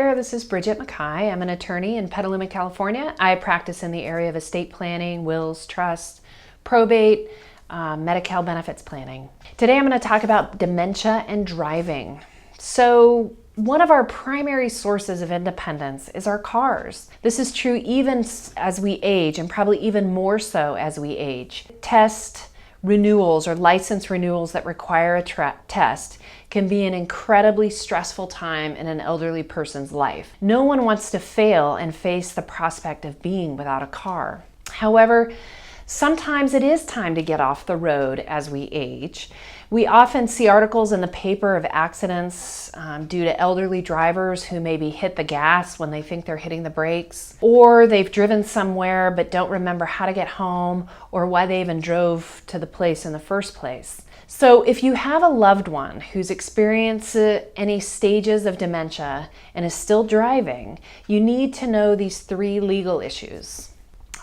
there, this is Bridget Mackay. I'm an attorney in Petaluma, California. I practice in the area of estate planning, wills, trusts, probate, Medi-Cal benefits planning. Today I'm going to talk about dementia and driving. So one of our primary sources of independence is our cars. This is true even as we age, and probably even more so as we age. Test renewals or license renewals that require a test can be an incredibly stressful time in an elderly person's life. No one wants to fail and face the prospect of being without a car. However, sometimes it is time to get off the road as we age. We often see articles in the paper of accidents due to elderly drivers who maybe hit the gas when they think they're hitting the brakes, or they've driven somewhere but don't remember how to get home or why they even drove to the place in the first place. So if you have a loved one who's experienced any stages of dementia and is still driving, you need to know these three legal issues.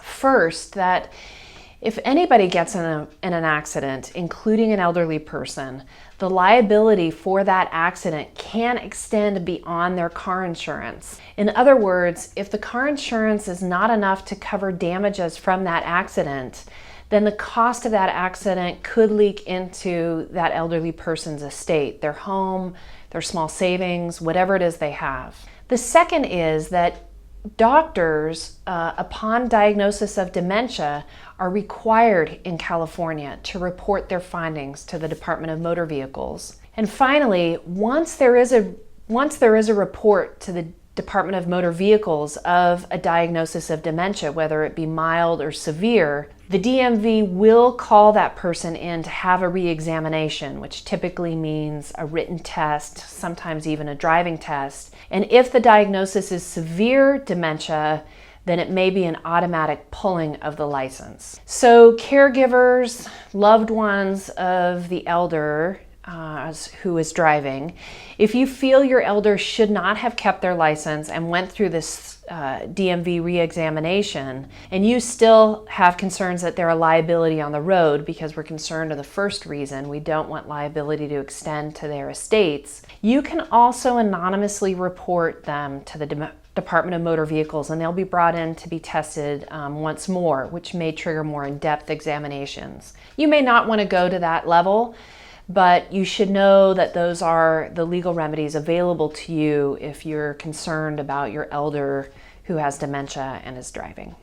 First, that if anybody gets in an accident, including an elderly person, the liability for that accident can extend beyond their car insurance. In other words, if the car insurance is not enough to cover damages from that accident, then the cost of that accident could leak into that elderly person's estate, their home, their small savings, whatever it is they have. The second is that doctors, upon diagnosis of dementia, are required in California to report their findings to the Department of Motor Vehicles. And finally, once there is a report to the Department of Motor Vehicles of a diagnosis of dementia, whether it be mild or severe, the DMV will call that person in to have a re-examination, which typically means a written test, sometimes even a driving test. And if the diagnosis is severe dementia, then it may be an automatic pulling of the license. So caregivers, loved ones of the elder who is driving, if you feel your elder should not have kept their license and went through this DMV re-examination, and you still have concerns that they're a liability on the road, because we're concerned of the first reason, we don't want liability to extend to their estates, you can also anonymously report them to the Department of Motor Vehicles, and they'll be brought in to be tested once more, which may trigger more in-depth examinations. You may not want to go to that level, but you should know that those are the legal remedies available to you if you're concerned about your elder who has dementia and is driving.